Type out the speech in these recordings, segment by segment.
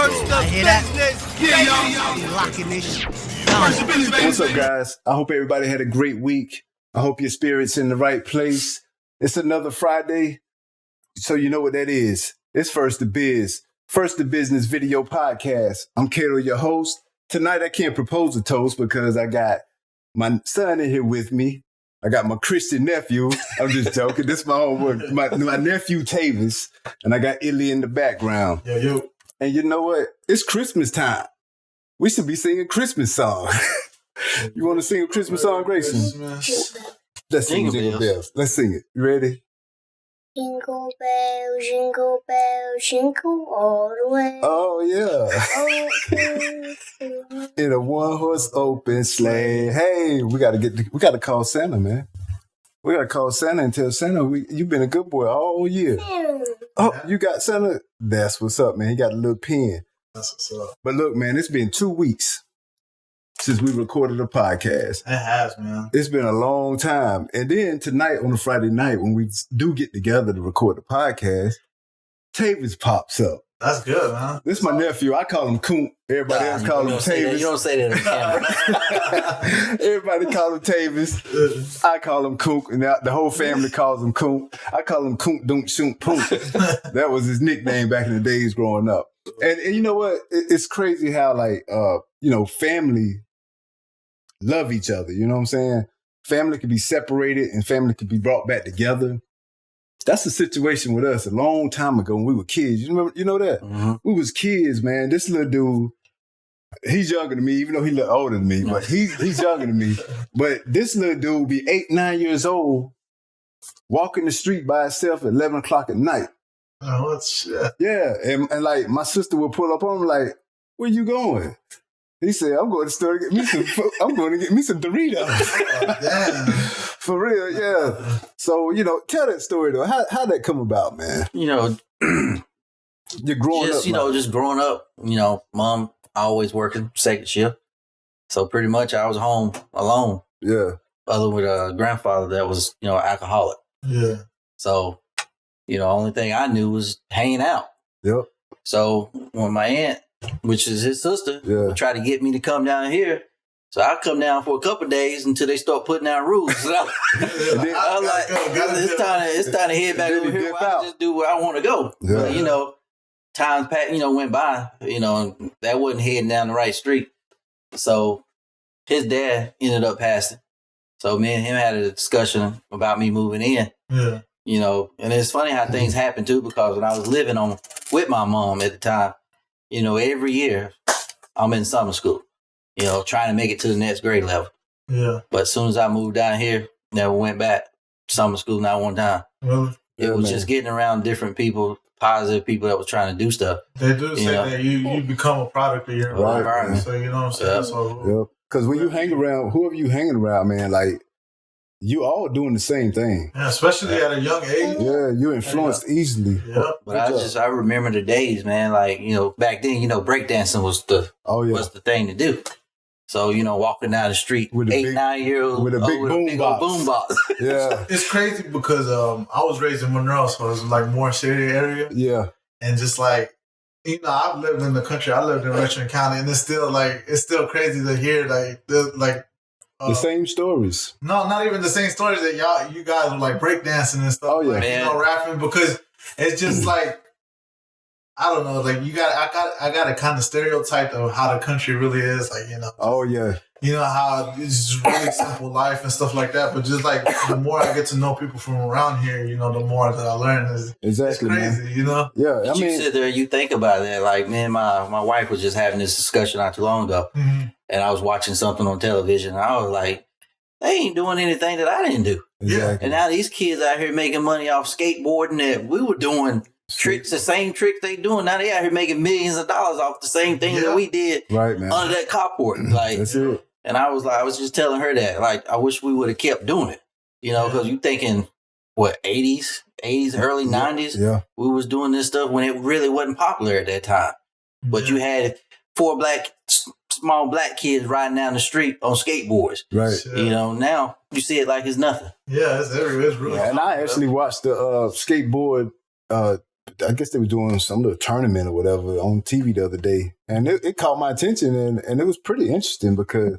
First the business. Yeah, y'all. Locking this shit. What's up, guys? I hope everybody had a great week. I hope your spirit's in the right place. It's another Friday, so you know what that is. It's First the Biz, First the Business video podcast. I'm Cato, your host. Tonight, I can't propose a toast because I got my son in here with me. I got my Christian nephew. I'm just joking. This is my homework. My nephew, Tavis. And I got Illy in the background. Yeah, yo. And you know what? It's Christmas time. We should be singing Christmas songs. You want to sing a Christmas song, Grayson? Christmas. Let's sing Jingle Bells. Let's sing it. You ready? Jingle bells, jingle all the way. Oh, yeah. In a one-horse open sleigh. Hey, we gotta call Santa, man. We gotta call Santa and tell Santa you've been a good boy all year. Oh, you got Santa? That's what's up, man. He got a little pen. That's what's up. But look, man, it's been 2 weeks since we recorded a podcast. It has, man. It's been a long time. And then tonight on a Friday night, when we do get together to record the podcast, Tavis pops up. That's good, man. This is my nephew. I call him Coont. Everybody else call him Tavis. You don't say that on camera. Everybody call him Tavis. I call him Coont. And the whole family calls him Coont. I call him Coont Don't Shoot Poont. That was his nickname back in the days growing up. And you know what? It's crazy how, family love each other. You know what I'm saying? Family can be separated and family can be brought back together. That's the situation with us a long time ago when we were kids. You know that? Mm-hmm. We was kids, man. This little dude, he's younger than me, even though he a little older than me, but he's younger than me. But this little dude be 8, 9 years old, walking the street by himself at 11 o'clock at night. Oh, what shit? Yeah, and like my sister would pull up on him like, "Where you going?" He said, "I'm going to the store to get me some. I'm going to get me some Doritos." Oh, damn. For real, yeah. So tell that story though. How that come about, man? You're growing up. Just growing up. Mom always working second shift, so pretty much I was home alone. Yeah. Other with a grandfather that was alcoholic. Yeah. So only thing I knew was hanging out. Yep. So when my aunt, which is his sister, would try to get me to come down here. So I come down for a couple of days until they start putting out rules. So I was like, it's time to head back over here. I just do where I want to go. Yeah. But, times went by, and that wasn't heading down the right street. So his dad ended up passing. So me and him had a discussion about me moving in. Yeah. And it's funny how things happen too, because when I was living with my mom at the time, every year I'm in summer school, trying to make it to the next grade level. Yeah. But as soon as I moved down here, never went back to summer school, not one time. Really? It was just getting around different people, positive people that was trying to do stuff. They do say that you become a product of your environment. So you know what I'm saying? Yep. So, because when you hang around, whoever you hanging around, man, like you all doing the same thing. Yeah, especially at a young age. Yeah, you influenced easily. Yeah. But I remember the days, man. Like back then, breakdancing was the thing to do. So walking down the street, with 8, 9 year old with a big boom box. Yeah, it's crazy because I was raised in Monroe, so it's like more city area. Yeah, and just like I've lived in the country. I lived in Richmond County, and it's still crazy to hear the same stories. No, not even the same stories that you guys were like breakdancing and stuff. Oh yeah, rapping, because it's just like I don't know. Like I got a kind of stereotype of how the country really is. Like Oh yeah. How it's just really simple life and stuff like that. But just like the more I get to know people from around here, the more that I learn is exactly it's crazy, man. Yeah, but you sit there, you think about that. Like, man, my wife was just having this discussion not too long ago, and I was watching something on television. And I was like, they ain't doing anything that I didn't do. Exactly. And now these kids out here making money off skateboarding that we were doing. Tricks, the same tricks they doing. Now they out here making millions of dollars off the same thing that we did right, man. Under that carport. Like, that's it. And I was just telling her that, like, I wish we would have kept doing it, because you thinking, what, 80s, early 90s? Yeah. We was doing this stuff when it really wasn't popular at that time. But you had 4 small black kids riding down the street on skateboards. Right. Now you see it like it's nothing. Yeah, it's really. Yeah, and I actually watched the skateboard I guess they were doing some little tournament or whatever on TV the other day. And it caught my attention and it was pretty interesting because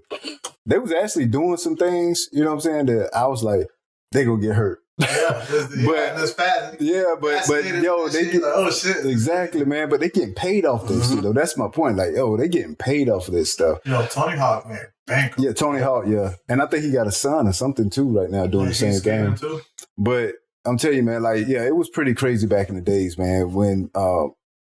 they was actually doing some things, you know what I'm saying, that I was like, they gonna get hurt. Yeah, it's fast. Yeah, but yo, they get, like, oh shit. Exactly, man. But they getting paid off this shit, though. That's my point. Like, yo, they getting paid off of this stuff. Tony Hawk, man, bankrupt. Yeah, Tony Hawk, yeah. And I think he got a son or something too right now doing the same thing. Too. But I'm telling you, man, like, yeah, it was pretty crazy back in the days, man. When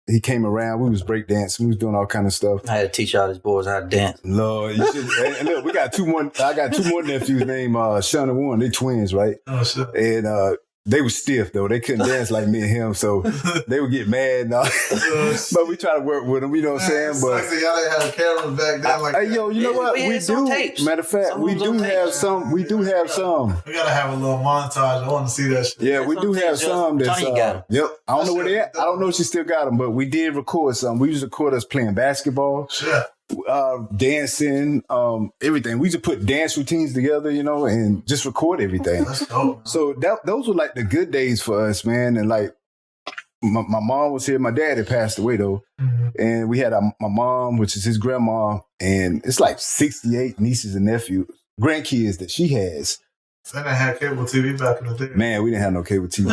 he came around, we was breakdancing, we was doing all kind of stuff. I had to teach all these boys how to dance. Lord, you should, and look, we got two more. I got two more nephews named Sean and Warren. They twins, right? Oh shit. And they were stiff though. They couldn't dance like me and him, so they would get mad. And all. But we try to work with them. You know what I'm saying? But y'all didn't have cameras back then. Like, hey, yo, you know what? We do. Tapes. Matter of fact, we do have some. We do have some. We gotta have a little montage. I want to see that shit. Yeah, we do have some. That's Tony got 'em. Yep. I don't know where they at. I don't know if she still got them, but we did record some. We used to record us playing basketball. Sure. Dancing, everything. We just put dance routines together, you know, and just record everything. That's dope. So those were like the good days for us, man. And like my mom was here. My dad had passed away though, and we had my mom, which is his grandma, and it's like 68 nieces and nephews, grandkids that she has. They didn't have cable TV back in the day. Man, we didn't have no cable TV.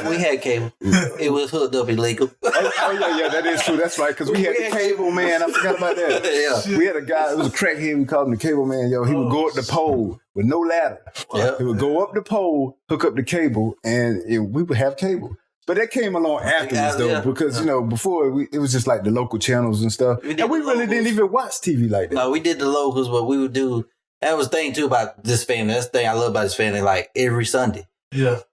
We had cable. It was hooked up illegal. Oh yeah, that is true. That's right, because we had the cable man. I forgot about that. Yeah. We had a guy, it was a crackhead, we called him the cable man. Yo, he would go up the pole with no ladder. Yep. He would go up the pole, hook up the cable, and we would have cable. But that came along afterwards, though, because, you know, before it was just like the local channels and stuff. And we really didn't even watch TV like that. No, we did the locals, but we would do. That was the thing, too, about this family. That's the thing I love about this family. Like, every Sunday,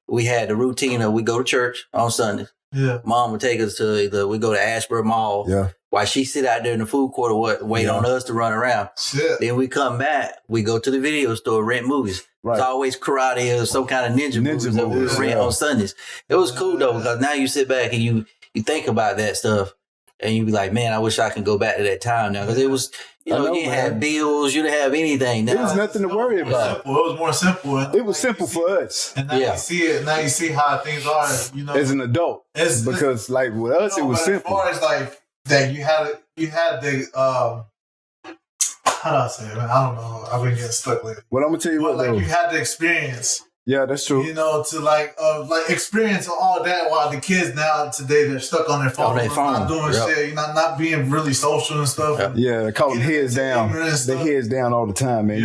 we had the routine of we go to church on Sundays. Yeah. Mom would take us to we go to Ashburn Mall. Yeah. While she sit out there in the food court, wait on us to run around. Shit. Then we come back, we go to the video store, rent movies. Right. It's always karate or some kind of ninja movies that we would rent on Sundays. It was cool, though, because now you sit back and you think about that stuff. And you be like, man, I wish I could go back to that time now. Because it was, you didn't have bills, you didn't have anything. Now, there was nothing to worry about. It was more simple. It was simple for us. And now you see it. Now you see how things are, you know. As an adult. Because, like, with us, it was simple. As far as, like, that you had the, how do I say it, man? I don't know. I've been getting stuck lately. Well, I'm going to tell you what, like, though. you had the experience. Yeah, that's true. You know, to like experience all that while the kids now today they're stuck on their phone, not doing shit, not being really social and stuff. Yeah, they call them heads down. They heads down all the time, man.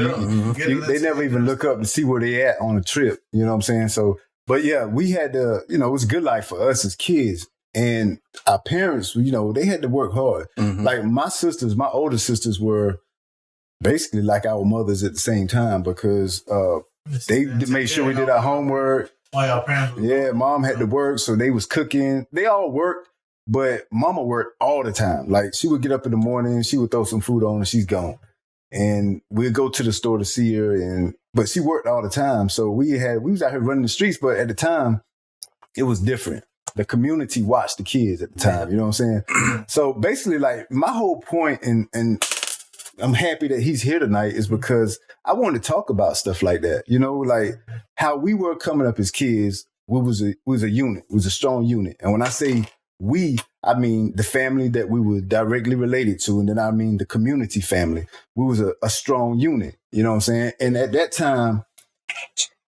They never even look up to see where they at on a trip. You know what I'm saying? So, but yeah, we had to, it was a good life for us as kids. And our parents, they had to work hard. Mm-hmm. Like my older sisters were basically like our mothers at the same time because they made sure we did our homework. Mom had to work, so they was cooking. They all worked, but mama worked all the time. Like she would get up in the morning, she would throw some food on and she's gone. And we'd go to the store to see her, but she worked all the time. So we was out here running the streets, but at the time, it was different. The community watched the kids at the time, you know what I'm saying? So basically, like my whole point, and I'm happy that he's here tonight, is because I want to talk about stuff like that. Like how we were coming up as kids, we was a unit, we was a strong unit. And when I say we, I mean the family that we were directly related to, and then I mean the community family. We was a strong unit, you know what I'm saying? And at that time,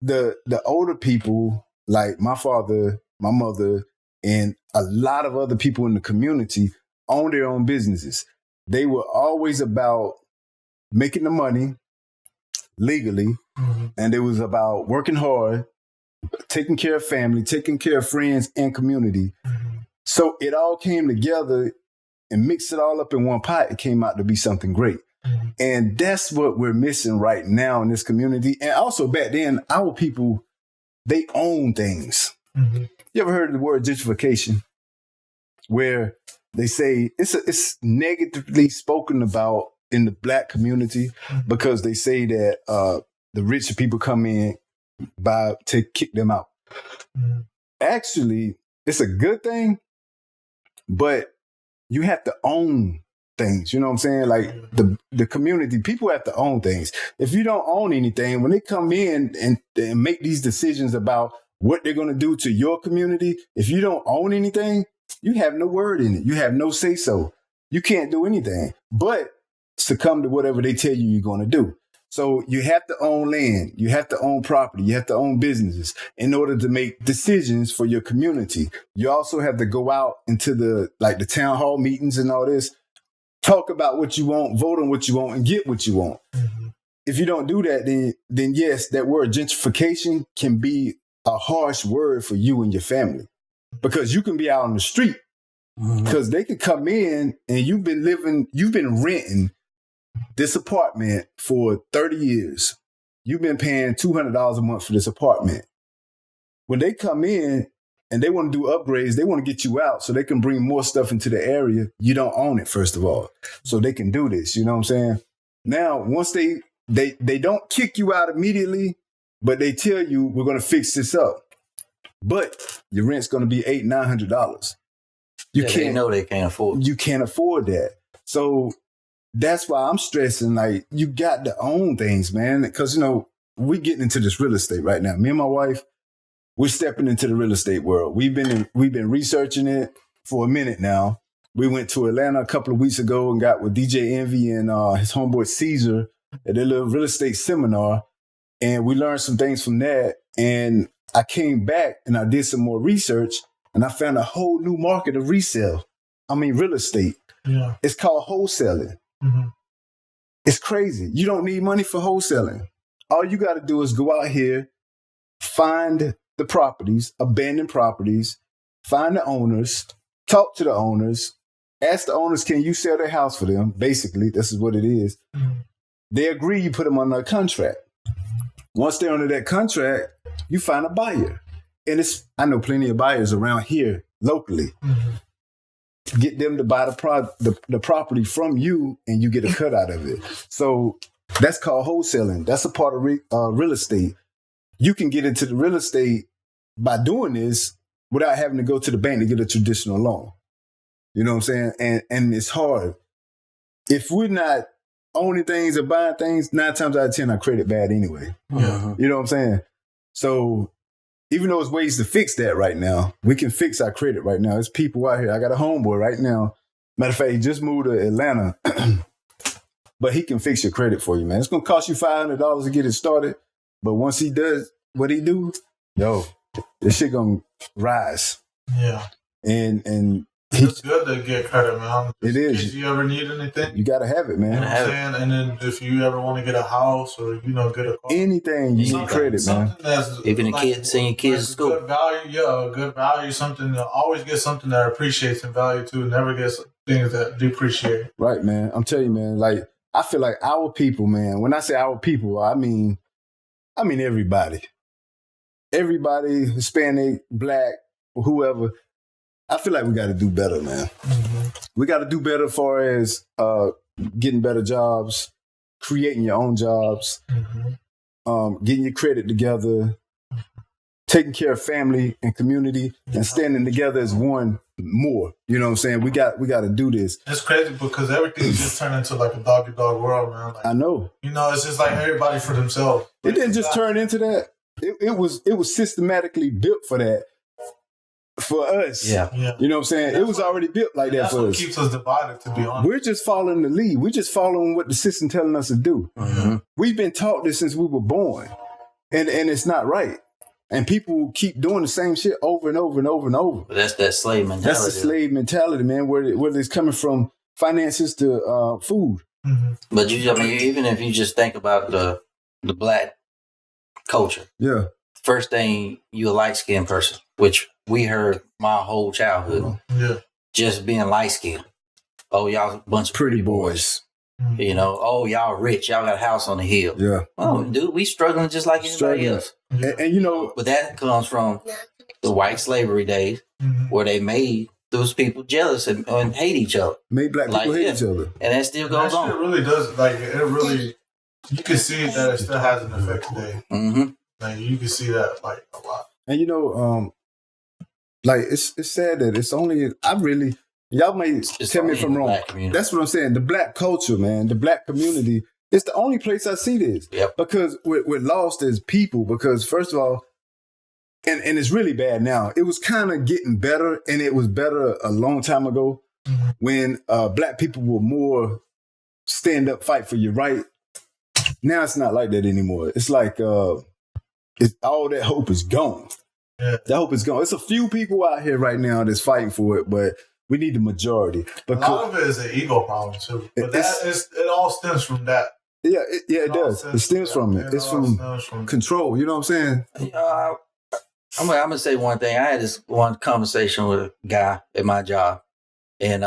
the older people, like my father, my mother, and a lot of other people in the community owned their own businesses. They were always about making the money legally, and it was about working hard, taking care of family, taking care of friends and community. So it all came together and mixed it all up in one pot. It came out to be something great. And that's what we're missing right now in this community. And also back then, our people, they own things. You ever heard of the word gentrification? Where they say it's negatively spoken about in the Black community because they say that the richer people come in to kick them out. Actually, it's a good thing, but you have to own things. You know what I'm saying? Like the community, people have to own things. If you don't own anything, when they come in and make these decisions about, what they're going to do to your community. If you don't own anything, you have no word in it. You have no say-so. You can't do anything but succumb to whatever they tell you you're going to do. So you have to own land. You have to own property. You have to own businesses in order to make decisions for your community. You also have to go out into the town hall meetings and all this, talk about what you want, vote on what you want, and get what you want. Mm-hmm. If you don't do that, then yes, that word gentrification can be a harsh word for you and your family, because you can be out on the street because they could come in and you've been renting this apartment for 30 years. You've been paying $200 a month for this apartment. When they come in and they want to do upgrades, they want to get you out so they can bring more stuff into the area. You don't own it, first of all. So they can do this, you know what I'm saying? Now, once they don't kick you out immediately, but they tell you, we're going to fix this up. But your rent's going to be $800-900. They know they can't afford it. You can't afford that. So that's why I'm stressing, like, you got to own things, man. Because, you know, we're getting into this real estate right now. Me and my wife, we're stepping into the real estate world. We've been researching it for a minute now. We went to Atlanta a couple of weeks ago and got with DJ Envy and his homeboy Caesar at their little real estate seminar. And we learned some things from that. And I came back and I did some more research and I found a whole new market of real estate. Yeah. It's called wholesaling. Mm-hmm. It's crazy. You don't need money for wholesaling. All you got to do is go out here, find the properties, abandoned properties, find the owners, talk to the owners, ask the owners, can you sell their house for them? Basically, this is what it is. Mm-hmm. They agree, you put them under a contract. Once they're under that contract, you find a buyer. And I know plenty of buyers around here locally. Mm-hmm. Get them to buy the property from you and you get a cut out of it. So that's called wholesaling. That's a part of real estate. You can get into the real estate by doing this without having to go to the bank to get a traditional loan. You know what I'm saying? And it's hard. If we're not owning things or buying things, 9 times out of 10, our credit bad anyway. Uh-huh. You know what I'm saying? So even though there's ways to fix that right now, we can fix our credit right now. There's people out here. I got a homeboy right now. Matter of fact, he just moved to Atlanta, but he can fix your credit for you, man. It's going to cost you $500 to get it started. But once he does what he do, this shit going to rise. Yeah. And it's good to get credit, man. It is. If you ever need anything, you got to have it, man. You know what I'm saying? And then if you ever want to get a house or, get a car. Anything, you need credit, man. Even the kids, send your kids to school. Good value, good value, something to always get something that appreciates and value too, and never get things that depreciate. Right, man. I'm telling you, man, like, I feel like our people, man, when I say our people, I mean everybody. Everybody, Hispanic, Black, whoever. I feel like we got to do better, man. Mm-hmm. We got to do better as far as getting better jobs, creating your own jobs, getting your credit together, taking care of family and community, and standing together as one more. You know what I'm saying? We got to do this. It's crazy because everything's just turned into like a dog-to-dog world, man. Like, I know. It's just like everybody for themselves. It didn't just turn into that. It was systematically built for that. For us. Yeah. You know what I'm saying? It was already built like that for us. That's what keeps us divided, to be honest. We're just following the lead. We're just following what the system telling us to do. Mm-hmm. We've been taught this since we were born. And it's not right. And people keep doing the same shit over and over and over and over. But that's that slave mentality. That's the slave mentality, man, whether it's coming from finances to food. Mm-hmm. But even if you just think about the Black culture. Yeah. First thing, you a light-skinned person, which we heard my whole childhood. Yeah. Just being light-skinned. Oh, y'all a bunch of pretty boys. Oh, y'all rich. Y'all got a house on the hill. Yeah. Oh, dude, we struggling just like anybody else. And but that comes from the white slavery days where they made those people jealous and hate each other. Made Black people hate each other. And that still goes on. It really does. You can see that it still has an effect today. Mm-hmm. Like, you can see that, like, a lot. And, it's sad that it's only, y'all may tell me if I'm wrong. That's what I'm saying. The Black culture, man, the Black community, it's the only place I see this. Yep. Because we're lost as people. Because, first of all, and it's really bad now. It was kind of getting better, and it was better a long time ago when black people were more stand up, fight for your right. Now it's not like that anymore. It's like all that hope is gone. Yeah. That hope is gone. It's a few people out here right now that's fighting for it, but we need the majority. A lot of it is an ego problem too. But it all stems from that. Yeah, it does. It stems from it. It's from control. You know what I'm saying? I'm gonna say one thing. I had this one conversation with a guy at my job, and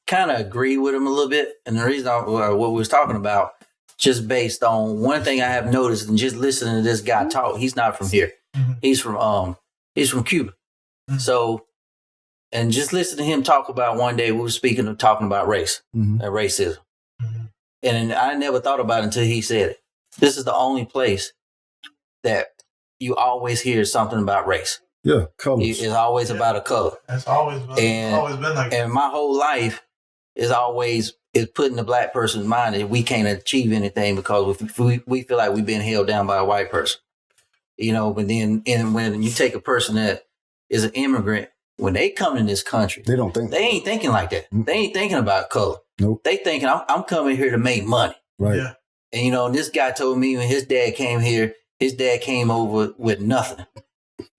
kind of agree with him a little bit. And the reason what we was talking about, just based on one thing I have noticed, and just listening to this guy talk, he's not from here. Mm-hmm. He's from Cuba. Mm-hmm. So, and just listen to him talk about one day we were talking about race and racism. Mm-hmm. And I never thought about it until he said it. This is the only place that you always hear something about race. Yeah, colors. It's always about a color. It's always been like that. And my whole life is putting the black person's mind that we can't achieve anything because we feel like we've been held down by a white person. You know, but then when you take a person that is an immigrant, when they come in this country, they ain't thinking like that. Mm-hmm. They ain't thinking about color. Nope. They thinking I'm coming here to make money. Right. Yeah. And you know, this guy told me when his dad came here, his dad came over with nothing.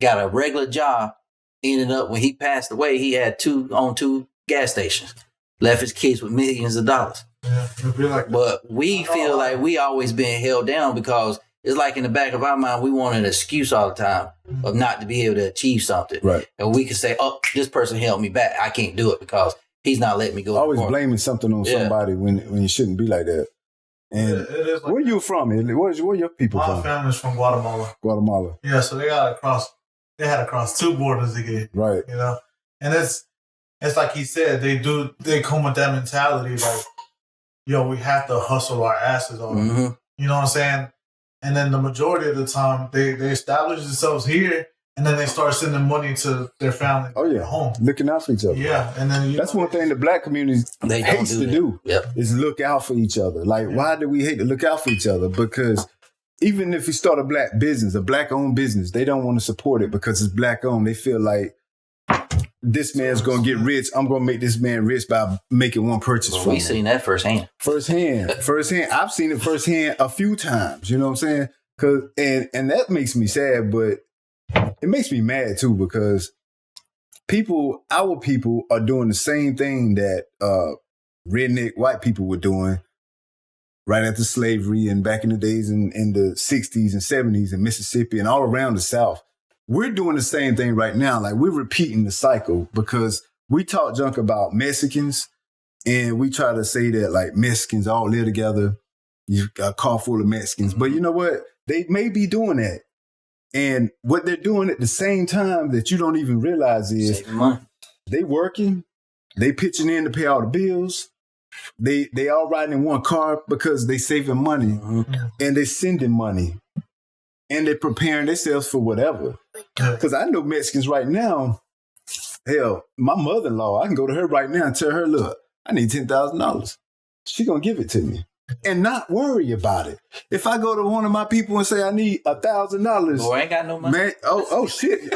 Got a regular job. Ended up when he passed away, he had two gas stations. Left his kids with millions of dollars. Yeah, it'd be like that. But we feel like we always been held down because it's like in the back of our mind, we want an excuse all the time of not to be able to achieve something. Right. And we can say, oh, this person held me back. I can't do it because he's not letting me go. Always blaming something on somebody when you shouldn't be like that. And it is like where you from? Where your people from? My family's from Guatemala. Guatemala. Yeah, so they had to cross two borders to get, right. You know? And it's like he said, they come with that mentality like, yo, we have to hustle our asses off. Mm-hmm. You know what I'm saying? And then the majority of the time, they establish themselves here, and then they start sending money to their family. Oh yeah, home, looking out for each other. Yeah, and then that's one thing the black community hates to do. Yep. Is look out for each other. Like, why do we hate to look out for each other? Because even if you start a black business, a black-owned business, they don't want to support it because it's black-owned. They feel like this man's going to get rich. I'm going to make this man rich by making one purchase from him. We've seen that firsthand. Firsthand. I've seen it firsthand a few times. You know what I'm saying? And that makes me sad, but it makes me mad too because our people are doing the same thing that redneck white people were doing right after slavery and back in the days in the 60s and 70s in Mississippi and all around the South. We're doing the same thing right now. Like, we're repeating the cycle because we talk junk about Mexicans and we try to say that like Mexicans all live together. You've got a car full of Mexicans. But you know what? They may be doing that. And what they're doing at the same time that you don't even realize is they working, they pitching in to pay all the bills. They all riding in one car because they saving money and they sending money and they're preparing themselves for whatever. Because I know Mexicans right now, hell, my mother-in-law, I can go to her right now and tell her, look, I need $10,000. She going to give it to me. And not worry about it. If I go to one of my people and say I need $1,000, boy, I ain't got no money. Man, oh shit!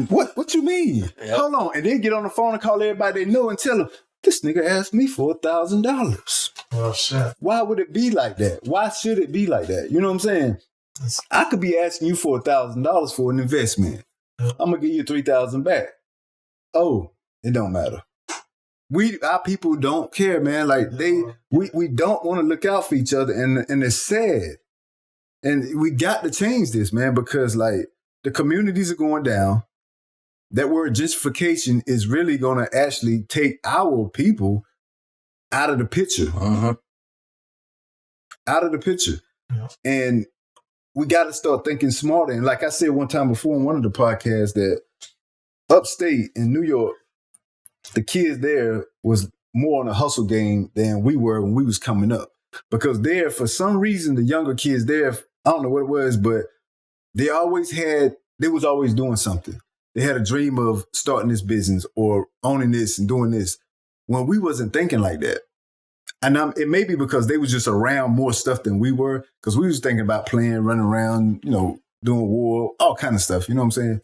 What you mean? Yep. Hold on, and then get on the phone and call everybody they know and tell them this nigga asked me for $1,000. Oh shit! Why would it be like that? Why should it be like that? You know what I'm saying? I could be asking you for $1,000 for an investment. I'm gonna give you $3,000 back. Oh, it don't matter. Our people don't care, man. Like we don't want to look out for each other, and it's sad. And we got to change this, man, because like the communities are going down. That word gentrification is really going to actually take our people out of the picture, out of the picture, and we got to start thinking smarter. And like I said one time before on one of the podcasts, that upstate in New York, the kids there was more on a hustle game than we were when we was coming up. Because there, for some reason, the younger kids there, I don't know what it was, but they was always doing something. They had a dream of starting this business or owning this and doing this when we wasn't thinking like that. And it may be because they was just around more stuff than we were, because we was thinking about playing, running around, doing war, all kind of stuff. You know what I'm saying?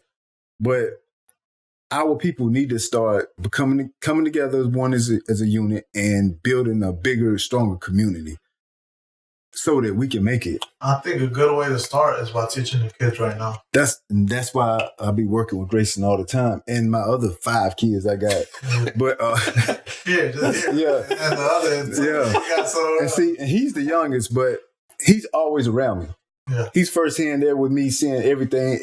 But our people need to start coming together as one as a unit and building a bigger, stronger community so that we can make it. I think a good way to start is by teaching the kids right now. That's why I'll be working with Grayson all the time and my other 5 kids I got. But Here, just here. Yeah. And the other two, Yeah. you got so and see, and he's the youngest, but he's always around me. Yeah. He's firsthand there with me, seeing everything.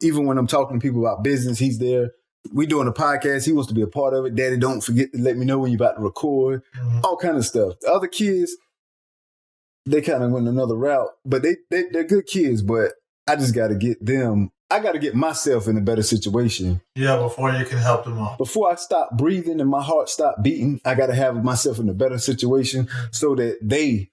Even when I'm talking to people about business, he's there. We doing a podcast. He wants to be a part of it. Daddy, don't forget to let me know when you're about to record. All kind of stuff. The other kids, they kind of went another route, but they're good kids. But I just got to get them. I got to get myself in a better situation. Yeah, before you can help them out. Before I stop breathing and my heart stop beating, I got to have myself in a better situation so that they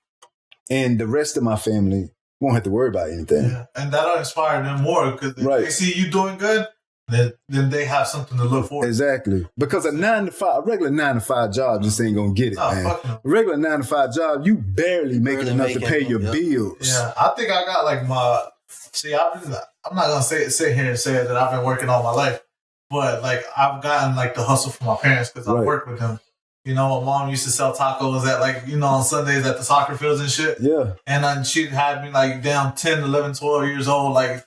and the rest of my family won't have to worry about anything. Yeah. And that'll inspire them more because if they see you doing good, then they have something to look for. Exactly. Because a regular 9 to 5 job just ain't gonna get it, man. Fuck no. A regular 9 to 5 job, you barely making enough to pay your bills. Yeah, I think I got like I'm not gonna sit here and say that I've been working all my life, but like I've gotten like the hustle from my parents because I work with them. You know, my mom used to sell tacos at like, you know, on Sundays at the soccer fields and shit. Yeah. And then she had me like down 10, 11, 12 years old, like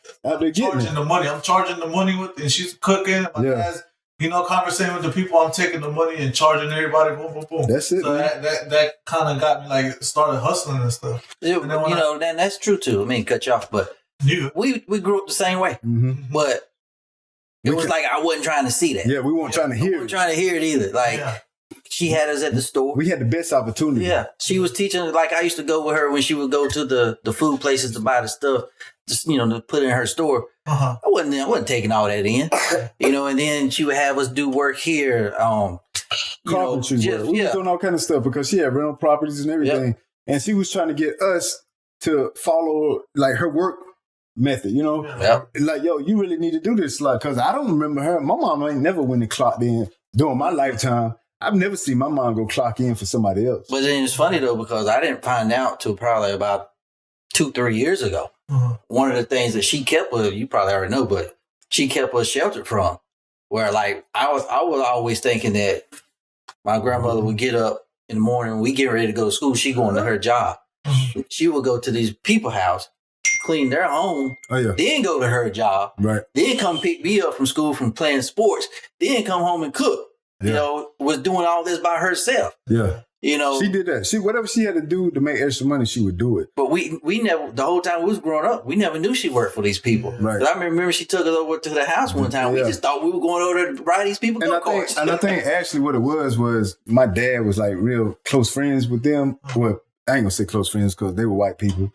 charging the money. I'm charging the money and she's cooking. My dad's, you know, conversating with the people. I'm taking the money and charging everybody. Boom, boom, boom. That's it. So that kind of got me like started hustling and stuff. Yeah, and you know, that's true too. I mean, cut you off, but we grew up the same way. Mm-hmm. But it was like I wasn't trying to see that. Yeah, we weren't trying to hear it. We weren't trying to hear it either. Like, she had us at the store. We had the best opportunity. Yeah. She was teaching, like I used to go with her when she would go to the food places to buy the stuff, just, you know, to put in her store. I wasn't taking all that in, you know, and then she would have us do work here. Carpentry work. We was doing all kind of stuff because she had rental properties and everything. Yep. And she was trying to get us to follow like her work method, you know? Yep. Like, yo, you really need to do this. Like, cause I don't remember her. My mom ain't never went and clocked in during my lifetime. I've never seen my mom go clock in for somebody else. But then it's funny though, because I didn't find out till probably about 2-3 years ago. One of the things that she kept us, you probably already know, but she kept us sheltered from. Where like I was always thinking that my grandmother would get up in the morning, we get ready to go to school, she going to her job. She would go to these people's house, clean their home, then go to her job, then come pick me up from school from playing sports, then come home and cook. You know, was doing all this by herself. Yeah. You know, she did that. Whatever she had to do to make extra money, she would do it. But we never, the whole time we was growing up, we never knew she worked for these people. Right. But I remember she took us over to the house one time. We just thought we were going over there to ride these people go-karts. And I think actually what it was my dad was like real close friends with them. Well, I ain't gonna say close friends because they were white people.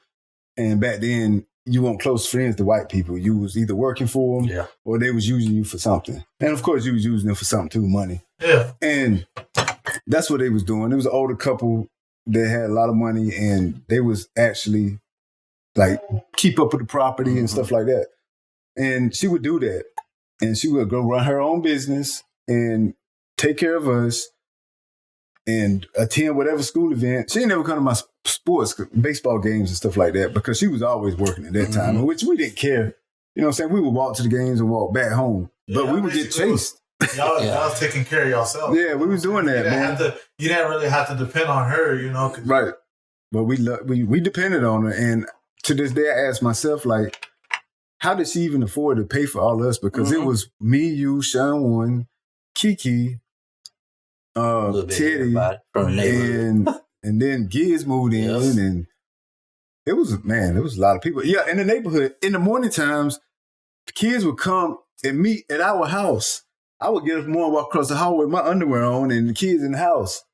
And back then, you weren't close friends to white people. You was either working for them or they was using you for something. And of course, you was using them for something too, money. Yeah. And that's what they was doing. It was an older couple that had a lot of money and they was actually like keep up with the property and stuff like that. And she would do that. And she would go run her own business and take care of us and attend whatever school event. She didn't ever come to my sports, baseball games and stuff like that because she was always working at that time, which we didn't care. You know what I'm saying? We would walk to the games and walk back home, but we would get chased. Y'all was taking care of yourself. Yeah, we was doing that, man. You didn't really have to depend on her, you know? Right. But we depended on her. And to this day, I ask myself, like, how did she even afford to pay for all of us? Because it was me, you, Sean Warren, Kiki, Teddy, and then Giz moved in, and it was a lot of people. Yeah, in the neighborhood, in the morning times, the kids would come and meet at our house. I would get up more and walk across the hallway with my underwear on, and the kids in the house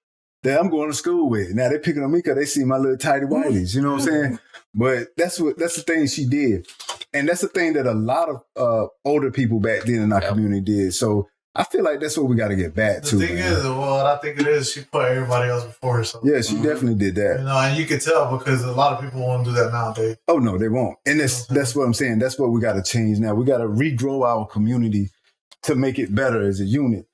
that I'm going to school with. Now they're picking on me because they see my little tighty whities. You know what I'm saying? But that's the thing she did, and that's the thing that a lot of older people back then in our community did. So I feel like that's what we got to get back to. The thing is, what I think it is, she put everybody else before herself. Yeah, she definitely did that. You know, and you can tell because a lot of people won't do that nowadays. Oh no, they won't. And that's what I'm saying. That's what we got to change now. We got to regrow our community to make it better as a unit.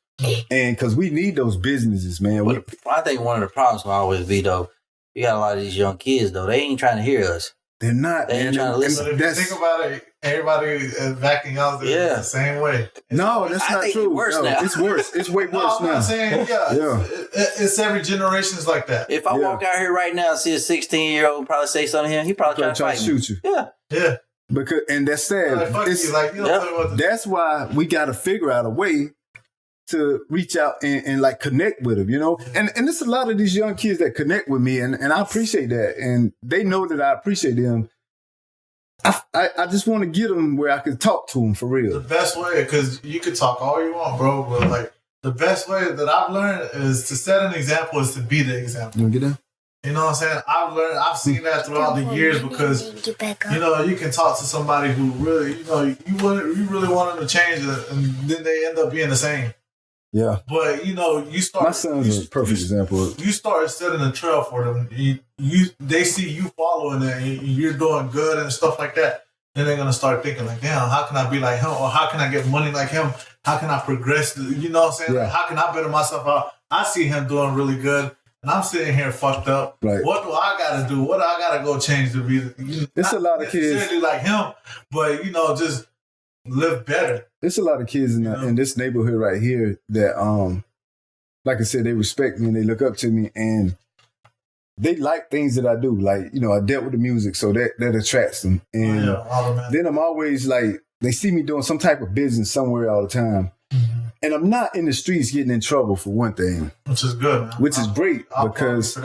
And because we need those businesses, man. I think one of the problems will always be, though, you got a lot of these young kids, though, they ain't trying to hear us. They're not. They ain't man. trying to listen. But if you think about it, everybody back in y'all is the same way. No, that's I not think true. it's worse No, now. It's worse. It's way worse No, I'm now. not saying, it's every generation is like that. If I walk out here right now and see a 16-year-old probably say something to him, he probably try to fight me. shoot you. Yeah. Yeah. Because and that's sad. Like, fuck you. Like, you don't tell me what to do. That's why we got to figure out a way to reach out and like connect with them, you know? And there's a lot of these young kids that connect with me and I appreciate that. And they know that I appreciate them. I just want to get them where I can talk to them for real. The best way, because you can talk all you want, bro, but like the best way that I've learned is to set an example is to be the example. You want to get down? You know what I'm saying? I've seen that throughout the years because, you know, you can talk to somebody who really, you know, you really want them to change it and then they end up being the same. Yeah. But, you know, you start... My son's a perfect example. You start setting a trail for them. They see you following it and you're doing good and stuff like that. Then they're going to start thinking like, damn, how can I be like him? Or how can I get money like him? How can I progress? You know what I'm saying? Yeah. Like, how can I better myself out? I see him doing really good. And I'm sitting here fucked up. Right. What do I got to do? What do I got to go change to be? It's a lot of kids. Not necessarily like him, but, you know, just live better. There's a lot of kids in this neighborhood right here that, like I said, they respect me and they look up to me and they like things that I do. Like, you know, I dealt with the music, so that attracts them. And then I'm always like, they see me doing some type of business somewhere all the time. Mm-hmm. And I'm not in the streets getting in trouble for one thing. Which is good, man. Which is great because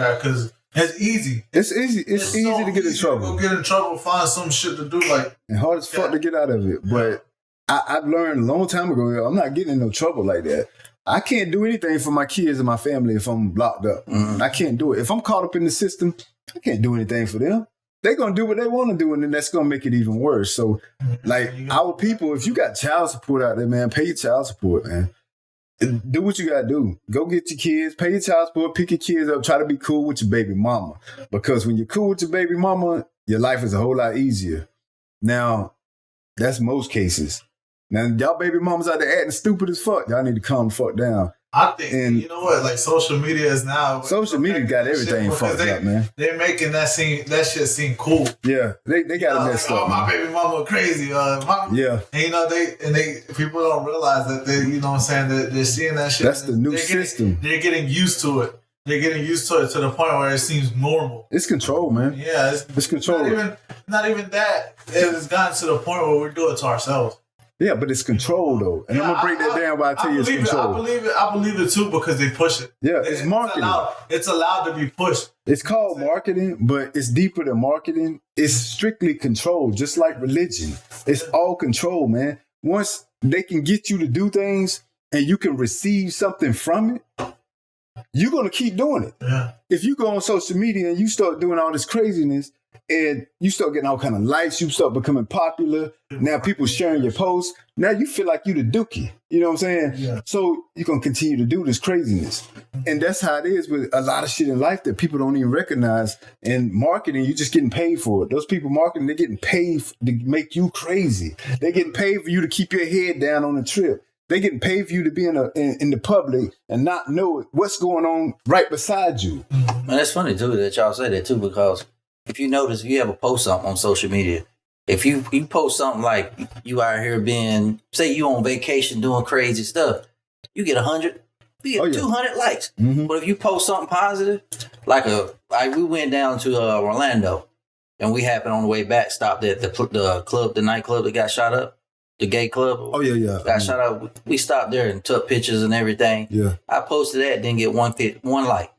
it's easy. It's easy. It's easy so to get in trouble. Go get in trouble, find some shit to do, like, and hard as fuck to get out of it. But I've learned a long time ago, I'm not getting in no trouble like that. I can't do anything for my kids and my family if I'm locked up. Mm-hmm. I can't do it. If I'm caught up in the system, I can't do anything for them. They're going to do what they want to do, and then that's going to make it even worse. So, like, our people, if you got child support out there, man, pay your child support, man. Do what you got to do. Go get your kids, pay your child support, pick your kids up, try to be cool with your baby mama. Because when you're cool with your baby mama, your life is a whole lot easier. Now, that's most cases. Now, y'all baby mamas out there acting stupid as fuck. Y'all need to calm the fuck down. I think, you know what, like social media is now... Social media got everything fucked up, man. They're making that shit seem cool. Yeah, they got it messed up. Oh, my baby mama crazy. Yeah. And, you know, people don't realize that they, you know what I'm saying, they're seeing that shit. That's the new system. They're getting used to it. They're getting used to it to the point where it seems normal. It's control, man. Yeah, it's control. Not even that. It's gotten to the point where we do it to ourselves. Yeah, but it's control though, and I'm gonna break that down while I tell you it's control. I believe it too because they push it. Yeah, it's marketing. It's allowed to be pushed. It's called marketing, but it's deeper than marketing. It's strictly control, just like religion. It's all control, man. Once they can get you to do things and you can receive something from it, you're gonna keep doing it. Yeah. If you go on social media and you start doing all this craziness, and you start getting all kind of likes, you start becoming popular. Now people sharing your posts. Now you feel like you the dookie. You know what I'm saying? Yeah. So you're going to continue to do this craziness. And that's how it is with a lot of shit in life that people don't even recognize. And marketing, you're just getting paid for it. Those people marketing, they're getting paid to make you crazy. They're getting paid for you to keep your head down on the trip. They're getting paid for you to be in the public and not know what's going on right beside you. And that's funny too that y'all say that too, because if you notice, if you ever post something on social media, if you post something like you out here being, say you on vacation doing crazy stuff, you get 100, you get 200 likes. Mm-hmm. But if you post something positive, like we went down to Orlando, and we happened on the way back, stopped at the nightclub that got shot up, the gay club. Oh yeah. Got shot up. We stopped there and took pictures and everything. Yeah. I posted that, didn't get one like.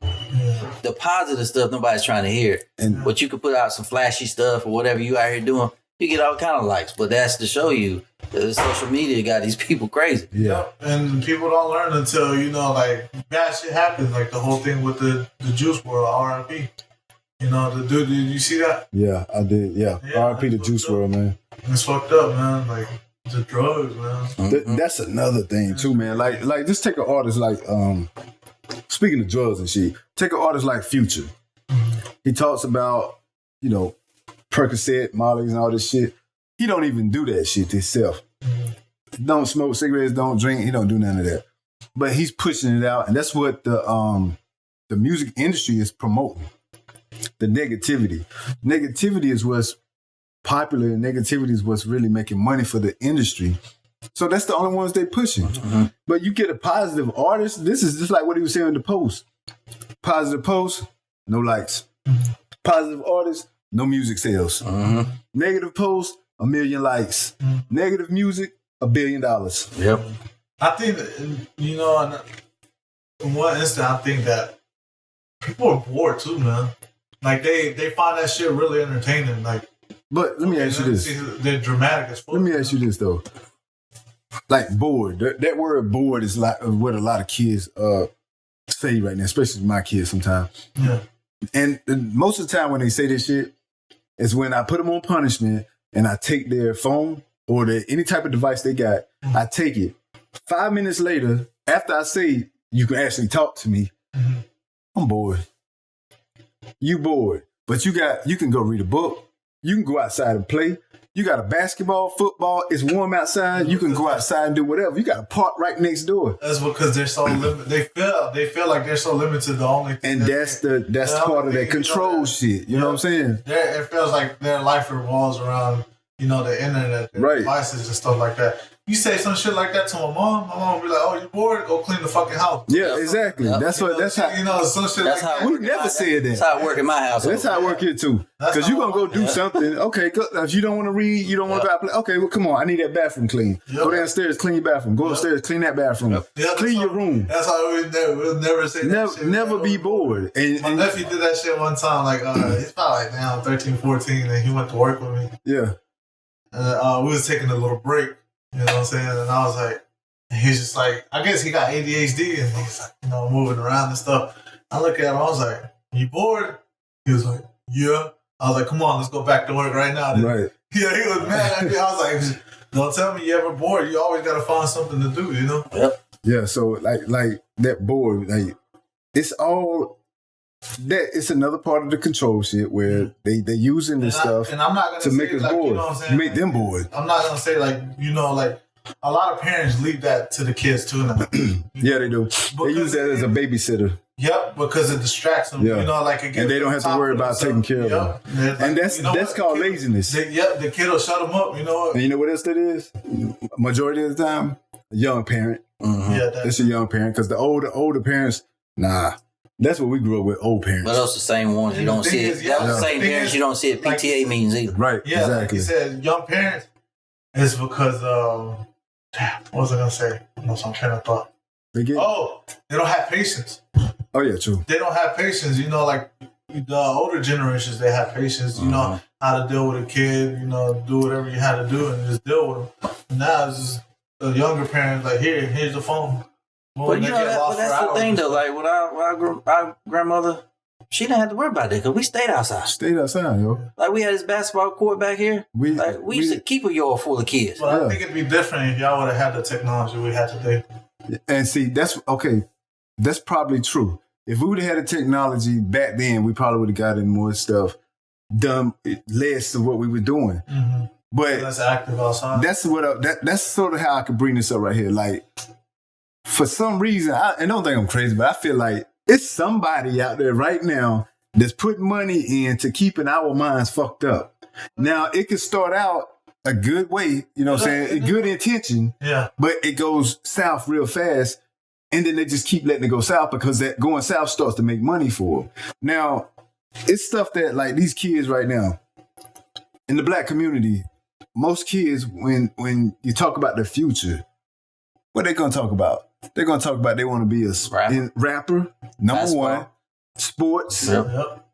The positive stuff, nobody's trying to hear. But you could put out some flashy stuff or whatever you out here doing, you get all kind of likes. But that's to show you that social media got these people crazy. Yeah. And people don't learn until, you know, like, bad shit happens. Like the whole thing with the Juice WRLD, R.I.P. You know, the dude, did you see that? Yeah, I did. Yeah. R.I.P. the Juice WRLD, man. It's fucked up, man. Like, the drugs, man. Mm-hmm. That's another thing, too, man. Like just take an artist like... Speaking of drugs and shit, take an artist like Future. He talks about, you know, Percocet, Molly's and all this shit. He don't even do that shit himself. Don't smoke cigarettes, don't drink. He don't do none of that. But he's pushing it out, and that's what the music industry is promoting. The negativity. Negativity is what's popular and negativity is what's really making money for the industry. So that's the only ones they pushing. Mm-hmm. But you get a positive artist. This is just like what he was saying in the post. Positive post, no likes. Positive artist, no music sales. Mm-hmm. Negative post, 1 million likes. Mm-hmm. Negative music, $1 billion. Yep. I think that, you know, in one instant, I think that people are bored too, man. Like they find that shit really entertaining. Like, but let me ask you this: they're dramatic as fuck. Let me ask you this though. Like bored, that word bored is like what a lot of kids say right now, especially my kids sometimes. Yeah. And most of the time when they say this shit, is when I put them on punishment and I take their phone or any type of device they got, I take it. 5 minutes later, after I say you can actually talk to me, I'm bored. You bored, but you can go read a book. You can go outside and play. You got a basketball, football. It's warm outside. You can go outside and do whatever. You got a park right next door. That's because they're so limited. They feel like they're so limited. The only thing, and that's part of that control shit. You know what I'm saying? It feels like their life revolves around the internet, their devices and stuff like that. You say some shit like that to my mom will be like, "Oh, you bored? Go clean the fucking house." Yeah, exactly. Yep. That's how some shit like that. We never said that. That's how it work in my house. That's how it work here too. Because you're gonna go do something. Okay, if you don't want to read, you don't want to go out play. Okay, well, come on. I need that bathroom clean. Go downstairs, clean your bathroom. Go upstairs, clean that bathroom. Clean your room. That's how we'll never say that shit. Never be bored. And my nephew did that shit one time. Like he's probably like now 13, 14, and he went to work with me. Yeah. And we was taking a little break. You know what I'm saying? And I was like, he's just like, I guess he got ADHD and he's like, moving around and stuff. I look at him, I was like, you bored? He was like, yeah. I was like, come on, let's go back to work right now. Right. Yeah, he was mad at me. I was like, don't tell me you ever bored. You always got to find something to do, you know? Yep. Yeah, so like that bored, like, it's all... That it's another part of the control shit where they using this stuff and I'm not gonna to say make us like, bored, you know what I'm saying? make them bored. I'm not gonna say like a lot of parents leave that to the kids too now. Yeah, they do. They use that as a babysitter. Yep, because it distracts them. Yeah. And they don't have to worry about taking care of them. And that's called laziness. The kid will shut them up. You know what? And you know what else that is? Majority of the time, a young parent. Mm-hmm. Yeah, it's a young parent because the older parents, nah. That's what we grew up with, old parents. But those the same ones you don't see. That's the same parents you don't see at PTA meetings either. Right, yeah, exactly. Like you said, young parents is because, what was I going to say? I lost my train of thought. They don't have patience. Oh, yeah, true. They don't have patience. Like the older generations, they have patience. You know how to deal with a kid, do whatever you had to do and just deal with them. Now it's just the younger parents, like, here's the phone. Well, but that's the thing though. Like when our grandmother, she didn't have to worry about that because we stayed outside. Yo. Like we had this basketball court back here. We used to keep a yard full of kids. But I think it'd be different if y'all would have had the technology we had today. And see, that's okay. That's probably true. If we would have had the technology back then, we probably would have gotten more stuff done less to what we were doing. Mm-hmm. But that's active outside. That's sort of how I could bring this up right here. Like. For some reason, I don't think I'm crazy, but I feel like it's somebody out there right now that's putting money in to keeping our minds fucked up. Now, it could start out a good way, you know what I'm saying? A good intention, but it goes south real fast, and then they just keep letting it go south because that going south starts to make money for them. Now, it's stuff that, like, these kids right now, in the black community, most kids, when you talk about the future, what they going to talk about? They're going to talk about they want to be a rapper, number one, sports. Yep.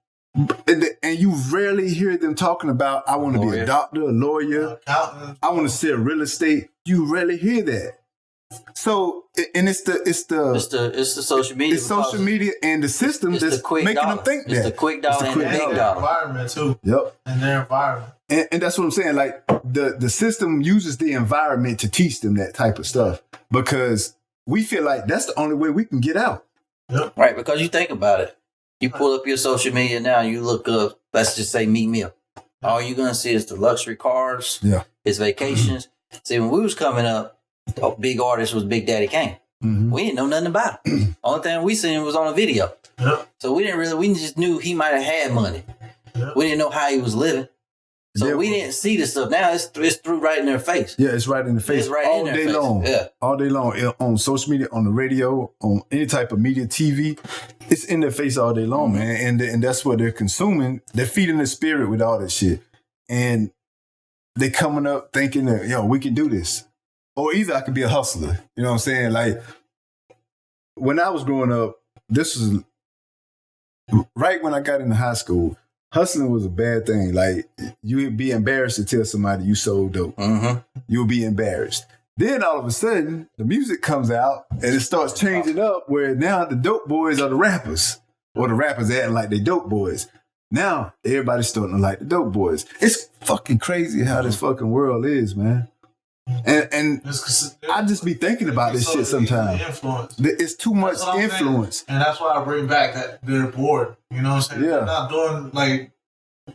And you rarely hear them talking about, I want to be a doctor, a lawyer. I want to sell real estate. You rarely hear that. So, and it's the social media. It's social media and the system that's making them think that. It's the quick dollar and the big dollar. Environment too. Yep. And their environment. And that's what I'm saying. Like the system uses the environment to teach them that type of stuff because we feel like that's the only way we can get out. Yep. Right, because you think about it. You pull up your social media now, you look up, let's just say Meat Meal. All you're going to see is the luxury cars, his vacations. See, when we was coming up, the big artist was Big Daddy Kane. Mm-hmm. We didn't know nothing about him. Only thing we seen was on a video. Yep. So we just knew he might have had money. Yep. We didn't know how he was living. So we didn't see this stuff. Now it's through right in their face. Yeah, it's right in the face. It's right all in their day face. long. Yeah. All day long. On social media, on the radio, on any type of media, TV. It's in their face all day long, man. And that's what they're consuming. They're feeding their spirit with all that shit. And they coming up thinking that, yo, we can do this. Or either I could be a hustler. You know what I'm saying? Like, when I was growing up, this was right when I got into high school. Hustling was a bad thing. Like, you would be embarrassed to tell somebody you sold dope. You would be embarrassed. Then all of a sudden, the music comes out and it starts changing up where now the dope boys are the rappers. Or the rappers acting like they dope boys. Now, everybody's starting to like the dope boys. It's fucking crazy how this fucking world is, man. And I just be thinking about this shit sometimes. It's too much influence. And that's why I bring back that they're bored. You know what I'm saying? Yeah. They're not doing like...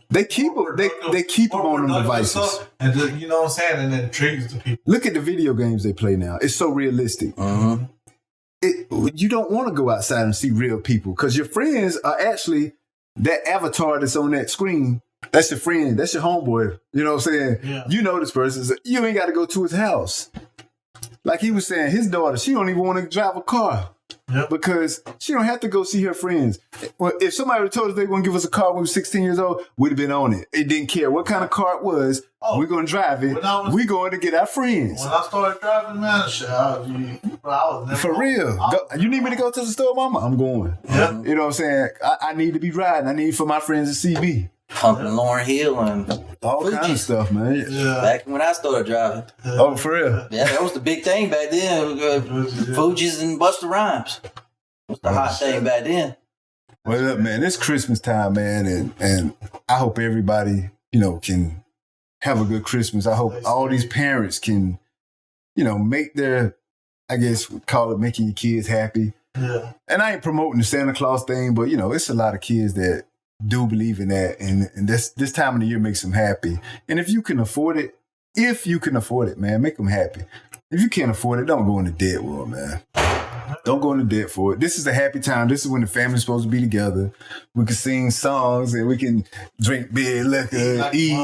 They keep them on them devices. And you know what I'm saying? And it intrigues the people. Look at the video games they play now. It's so realistic. You don't want to go outside and see real people because your friends are actually that avatar that's on that screen. That's your friend. That's your homeboy. You know what I'm saying? Yeah. You know this person. You ain't got to go to his house. Like he was saying, his daughter, she don't even want to drive a car. Yep. Because she don't have to go see her friends. Well, if somebody would told us they were going to give us a car when we were 16 years old, we'd have been on it. It didn't care what kind of car it was. We're going to drive it. We're going to get our friends. When I started driving, man, shit, I was never for real. You need me to go to the store, mama? I'm going. Yeah. You know what I'm saying? I need to be riding. I need for my friends to see me. Pumping Lauren Hill and all kinds of stuff, man. Yeah. Back when I started driving. Oh, for real? Yeah, that was the big thing back then. Fugees and Busta Rhymes. That was the hot thing back then. Well, look, man, it's Christmas time, man, and I hope everybody, can have a good Christmas. I hope all these parents can, make their, I guess, call it making your kids happy. Yeah. And I ain't promoting the Santa Claus thing, but, it's a lot of kids that do believe in that, and this time of the year makes them happy. And if you can afford it, man, make them happy. If you can't afford it, don't go into debt with them, man. Don't go into debt for it. This is a happy time. This is when the family's supposed to be together. We can sing songs and we can drink beer, liquor, eat,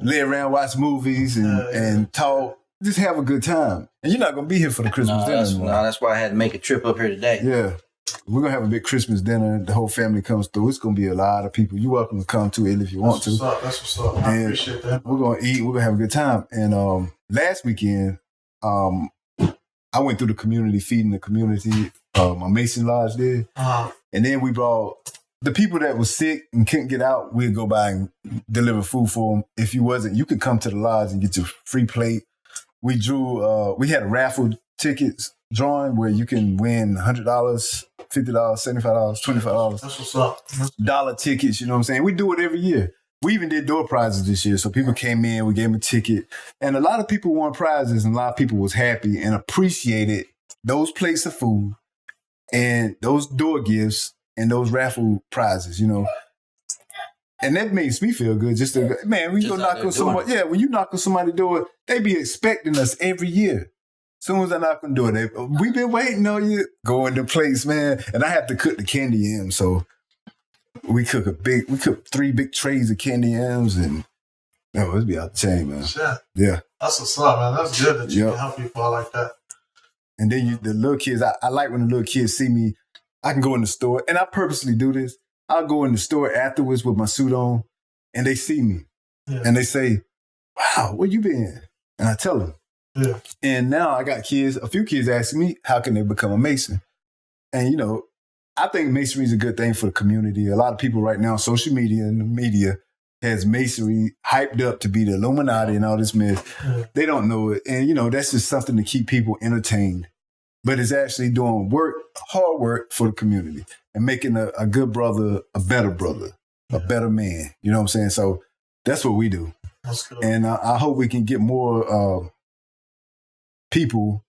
lay around, watch movies, and talk. Just have a good time. And you're not going to be here for the Christmas dinner. That's why I had to make a trip up here today. Yeah. We're going to have a big Christmas dinner. The whole family comes through. It's going to be a lot of people. You're welcome to come too, if you want to. That's what's up. I appreciate that. We're going to eat. We're going to have a good time. And last weekend, I went through the community, feeding the community. My Mason Lodge did. And then we brought the people that was sick and couldn't get out. We'd go by and deliver food for them. If you wasn't, you could come to the lodge and get your free plate. We drew, we had a raffle tickets drawing where you can win $100, $50, $75, $25. That's what's up. Dollar tickets, you know what I'm saying? We do it every year. We even did door prizes this year. So people came in, we gave them a ticket. And a lot of people won prizes and a lot of people was happy and appreciated those plates of food and those door gifts and those raffle prizes, And that makes me feel good. Just to, man, when you go knock on somebody, when you knock on somebody's door, they be expecting us every year. As soon as I knock on the door, we've been waiting on you. Go in the place, man. And I have to cook the candy M, so we cook 3 big trays of candy M's, and it'd be out the chain, man. Sure. Yeah. That's what's up, man. That's good that you can help people out like that. And then the little kids, I like when the little kids see me. I can go in the store, and I purposely do this. I'll go in the store afterwards with my suit on, and they see me. Yeah. And they say, wow, where you been? And I tell them. Yeah. And now I got a few kids asking me, how can they become a Mason? And, I think masonry is a good thing for the community. A lot of people right now, social media and the media has masonry hyped up to be the Illuminati and all this mess. Yeah. They don't know it. And, that's just something to keep people entertained. But it's actually doing hard work for the community and making a good brother, a better brother, a better man. You know what I'm saying? So that's what we do. That's good. And I hope we can get more people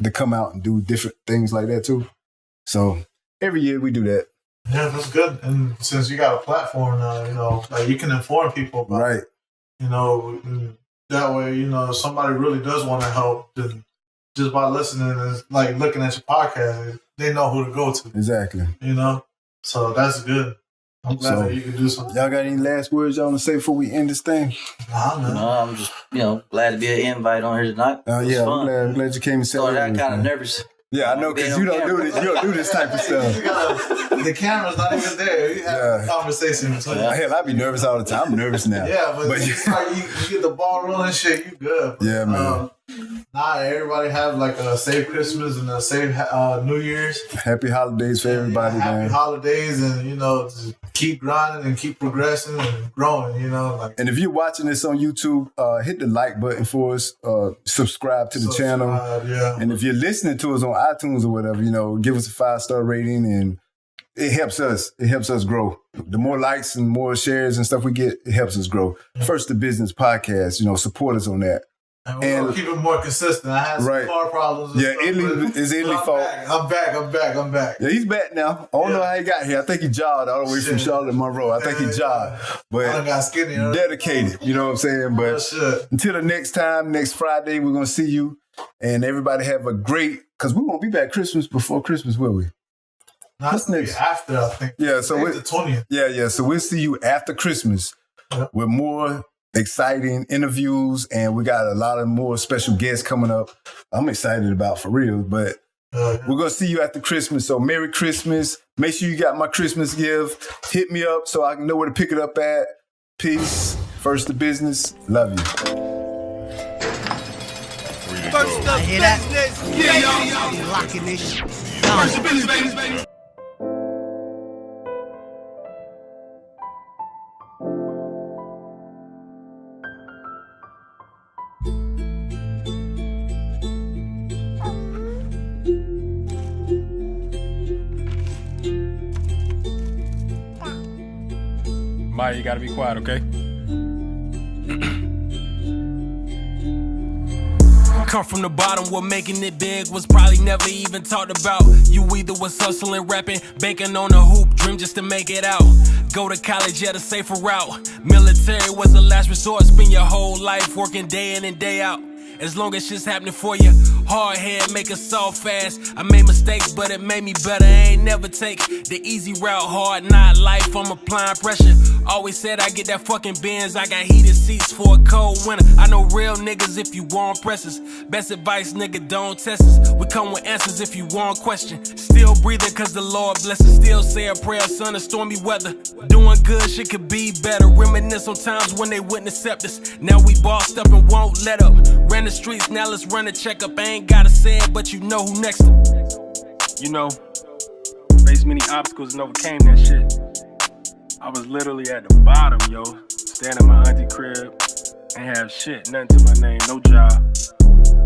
to come out and do different things like that too. So every year we do that. Yeah, that's good. And since you got a platform now, like you can inform people about right. That way, if somebody really does want to help, then just by listening and like looking at your podcast, they know who to go to. Exactly. So that's good. I'm glad that you can do something. Y'all got any last words y'all want to say before we end this thing? Nah, man. No, I'm just, glad to be an invite on here tonight. Yeah, I'm glad you came and said Started that. out kind of nervous. Yeah, I know, because you don't do this. You don't do this type of stuff. The camera's not even there. You have a conversation. So Hell, I be nervous all the time. I'm nervous now. Yeah, but it's like you get the ball rolling, shit. You good? Yeah, man. Everybody have like a safe Christmas and a safe New Year's. Happy holidays for everybody, man. Happy holidays, and just keep grinding and keep progressing and growing. And if you're watching this on YouTube, hit the like button for us. Subscribe to the channel. Yeah. And if you're listening to us on iTunes or whatever, give us a 5-star rating, and it helps us. It helps us grow. The more likes and more shares and stuff we get, it helps us grow. First the Business Podcast, support us on that. And we're going to keep it more consistent. I had some car problems. Yeah, it's Italy's fault. I'm back. Yeah, he's back now. I don't know how he got here. I think he jogged all the way from Charlotte, Monroe. I think he jogged. But I got skinny. Dedicated, you know what I'm saying? But until the next time, next Friday, we're going to see you. And everybody have a great, because we won't be back before Christmas, will we? What's next? After, I think. Yeah, so the 20th. Yeah. So we'll see you after Christmas with more exciting interviews, and we got a lot of more special guests coming up. I'm excited about, for real, but we're going to see you after Christmas. So Merry Christmas. Make sure you got my Christmas gift. Hit me up so I can know where to pick it up at. Peace. First to business. Love you. First up, business. Yeah, y'all. Locking this shit. First to business, baby. Maya, you gotta be quiet, okay? Come from the bottom, what making it big was probably never even talked about. You either was hustling, rapping, banking on a hoop dream just to make it out. Go to college, yeah, the safer route. Military was the last resort. Spend your whole life working day in and day out. As long as shit's happening for you, hard head, make us all fast. I made mistakes, but it made me better. I ain't never take the easy route, hard not life. I'm applying pressure. Always said I get that fucking Benz. I got heated seats for a cold winter. I know real niggas if you want presses. Best advice, nigga, don't test us. We come with answers if you want question. Still breathing cause the Lord bless us. Still say a prayer, son, of stormy weather. Doing good, shit could be better. Reminisce on times when they wouldn't accept us. Now we bossed up and won't let up. Ran the streets, now let's run a checkup. I ain't gotta say it, but you know who next up. Faced many obstacles and overcame that shit. I was literally at the bottom, yo. Staying at my auntie crib, ain't have shit, nothing to my name, no job,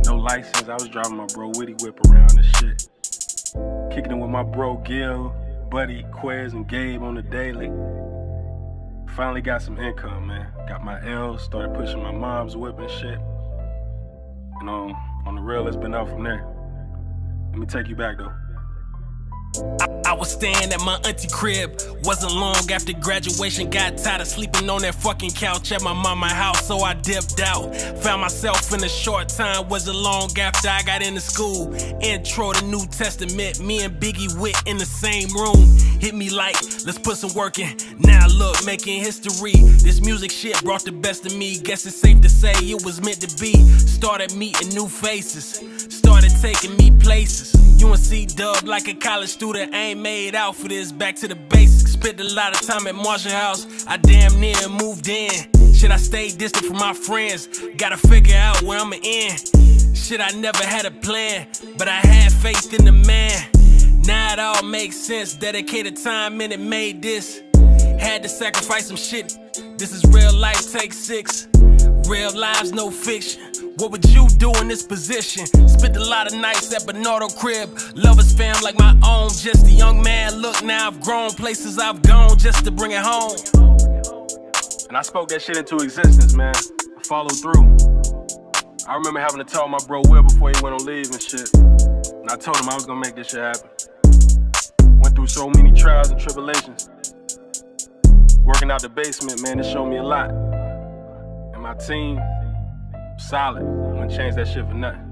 no license. I was driving my bro Witty Whip around and shit. Kicking it with my bro Gil, Buddy, Quez, and Gabe on the daily. Finally got some income, man. Got my L's, started pushing my mom's whip and shit. And on the real, it's been up from there. Let me take you back, though. I was staying at my auntie crib. Wasn't long after graduation. Got tired of sleeping on that fucking couch at my mama's house, so I dipped out. Found myself in a short time. Wasn't long after I got into school. Intro to New Testament. Me and Biggie Witt in the same room. Hit me like, let's put some work in. Now look, making history. This music shit brought the best of me. Guess it's safe to say it was meant to be. Started meeting new faces. Started taking me places. UNC dub like a college student. I ain't made out for this. Back to the basics. Spent a lot of time at Marshall House. I damn near moved in. Shit, I stayed distant from my friends. Gotta figure out where I'ma end. Shit, I never had a plan, but I had faith in the man. Now it all makes sense. Dedicated time and it made this. Had to sacrifice some shit. This is real life, take 6. Real lives, no fiction. What would you do in this position? Spent a lot of nights at Bernardo crib. Lovers fam like my own. Just a young man, look now I've grown. Places I've gone just to bring it home. And I spoke that shit into existence, man. I followed through. I remember having to tell my bro Will before he went on leave and shit. And I told him I was gonna make this shit happen. Went through so many trials and tribulations. Working out the basement, man, it showed me a lot. And my team, solid. I wouldn't change that shit for nothing.